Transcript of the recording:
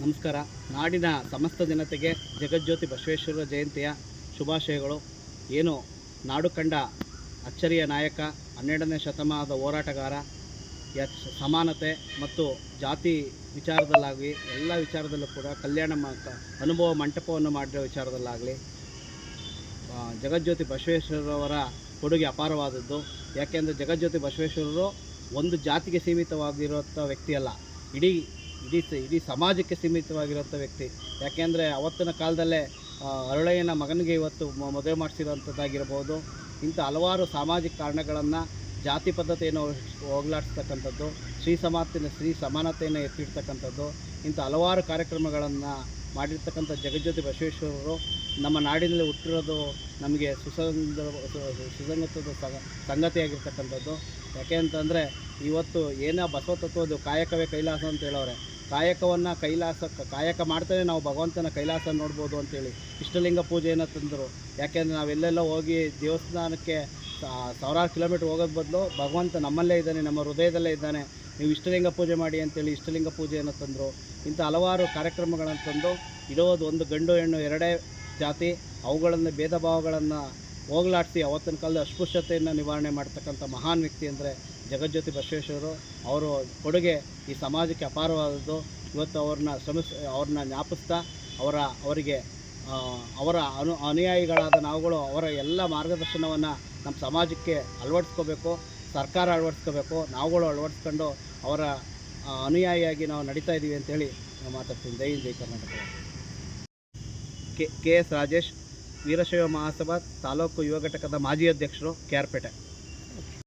ನಮಸ್ಕಾರ. ನಾಡಿನ ಸಮಸ್ತ ಜನತೆಗೆ ಜಗಜ್ಯೋತಿ ಬಸವೇಶ್ವರ ಜಯಂತಿಯ ಶುಭಾಶಯಗಳು. ಏನು ನಾಡು ಕಂಡ ಅಚ್ಚರಿಯ ನಾಯಕ, 12ನೇ ಶತಮಾನದ ಹೋರಾಟಗಾರ, ಸಮಾನತೆ ಮತ್ತು ಜಾತಿ ವಿಚಾರದಲ್ಲಾಗಲಿ ಎಲ್ಲ ವಿಚಾರದಲ್ಲೂ ಕೂಡ ಕಲ್ಯಾಣ ಅನುಭವ ಮಂಟಪವನ್ನು ಮಾಡಿರೋ ವಿಚಾರದಲ್ಲಾಗಲಿ ಜಗಜ್ಯೋತಿ ಬಸವೇಶ್ವರರವರ ಕೊಡುಗೆ ಅಪಾರವಾದದ್ದು. ಯಾಕೆಂದರೆ ಜಗಜ್ಯೋತಿ ಬಸವೇಶ್ವರರು ಒಂದು ಜಾತಿಗೆ ಸೀಮಿತವಾಗಿರುವಂಥ ವ್ಯಕ್ತಿಯಲ್ಲ, ಇಡೀ ಸಮಾಜಕ್ಕೆ ಸೀಮಿತವಾಗಿರುವಂಥ ವ್ಯಕ್ತಿ. ಯಾಕೆಂದರೆ ಅವತ್ತಿನ ಕಾಲದಲ್ಲೇ ಅರಳಯ್ಯನ ಮಗನಿಗೆ ಇವತ್ತು ಮದುವೆ ಮಾಡಿಸಿರೋಂಥದ್ದಾಗಿರ್ಬೋದು. ಇಂಥ ಹಲವಾರು ಸಾಮಾಜಿಕ ಕಾರಣಗಳನ್ನು, ಜಾತಿ ಪದ್ಧತಿಯನ್ನು ಹೋಗಲಾಡಿಸ್ತಕ್ಕಂಥದ್ದು, ಸ್ತ್ರೀ ಸಮಾನತೆಯನ್ನು ಎತ್ತಿಡ್ತಕ್ಕಂಥದ್ದು, ಇಂಥ ಹಲವಾರು ಕಾರ್ಯಕ್ರಮಗಳನ್ನು ಮಾಡಿರ್ತಕ್ಕಂಥ ಜಗಜ್ಯೋತಿ ಬಸವೇಶ್ವರರು ನಮ್ಮ ನಾಡಿನಲ್ಲಿ ಹುಟ್ಟಿರೋದು ನಮಗೆ ಸುಸಂಗತದ ಸಂಗತಿಯಾಗಿರ್ತಕ್ಕಂಥದ್ದು. ಯಾಕೆ ಅಂತಂದರೆ ಇವತ್ತು ಏನೋ ಬಸವ ತತ್ವದ್ದು ಕಾಯಕವೇ ಕೈಲಾಸ ಅಂತ ಹೇಳೋರೆ. ಕಾಯಕವನ್ನು ಕಾಯಕ ಮಾಡ್ತಾನೆ ನಾವು ಭಗವಂತನ ಕೈಲಾಸ ನೋಡ್ಬೋದು ಅಂತೇಳಿ ಇಷ್ಟಲಿಂಗ ಪೂಜೆಯನ್ನು ತಂದರು. ಯಾಕೆಂದರೆ ನಾವೆಲ್ಲೆಲ್ಲ ಹೋಗಿ ದೇವಸ್ಥಾನಕ್ಕೆ ಸಾವಿರಾರು ಕಿಲೋಮೀಟ್ರ್ ಹೋಗೋದು ಬದಲು ಭಗವಂತ ನಮ್ಮಲ್ಲೇ ಇದ್ದಾನೆ, ನಮ್ಮ ಹೃದಯದಲ್ಲೇ ಇದ್ದಾನೆ, ನೀವು ಇಷ್ಟಲಿಂಗ ಪೂಜೆ ಮಾಡಿ ಅಂತೇಳಿ ಇಷ್ಟಲಿಂಗ ಪೂಜೆಯನ್ನು ತಂದರು. ಇಂಥ ಹಲವಾರು ಕಾರ್ಯಕ್ರಮಗಳನ್ನು ತಂದು ಇರೋದು ಒಂದು ಗಂಡು ಹೆಣ್ಣು ಎರಡೇ ಜಾತಿ, ಅವುಗಳನ್ನು ಭೇದ ಭಾವಗಳನ್ನು ಹೋಗಲಾಡಿಸಿ ಅವತ್ತಿನ ಕಾಲದ ಅಸ್ಪೃಶ್ಯತೆಯನ್ನು ನಿವಾರಣೆ ಮಾಡ್ತಕ್ಕಂಥ ಮಹಾನ್ ವ್ಯಕ್ತಿ ಅಂದರೆ ಜಗಜ್ಯೋತಿ ಬಸವೇಶ್ವರರು. ಅವರು ಕೊಡುಗೆ ಈ ಸಮಾಜಕ್ಕೆ ಅಪಾರವಾದದ್ದು. ಇವತ್ತು ಅವ್ರನ್ನ ಜ್ಞಾಪಿಸ್ತಾ ಅವರಿಗೆ ಅವರ ಅನುಯಾಯಿಗಳಾದ ನಾವುಗಳು ಅವರ ಎಲ್ಲ ಮಾರ್ಗದರ್ಶನವನ್ನು ನಮ್ಮ ಸಮಾಜಕ್ಕೆ ಅಳವಡಿಸ್ಕೋಬೇಕು, ಸರ್ಕಾರ ಅಳವಡಿಸ್ಕೋಬೇಕು, ನಾವುಗಳು ಅಳವಡಿಸ್ಕೊಂಡು ಅವರ ಅನುಯಾಯಿಯಾಗಿ ನಾವು ನಡೀತಾ ಇದ್ದೀವಿ ಅಂತೇಳಿ ಮಾತಾಡ್ತೀನಿ. ಜೈ ಕರ್ನಾಟಕ. ಕೆ ಎಸ್ ರಾಜೇಶ್, ವೀರಶೈವ ಮಹಾಸಭಾ ತಾಲೂಕು ಯುವ ಘಟಕದ ಮಾಜಿ ಅಧ್ಯಕ್ಷರು, KR ಪೇಟೆ.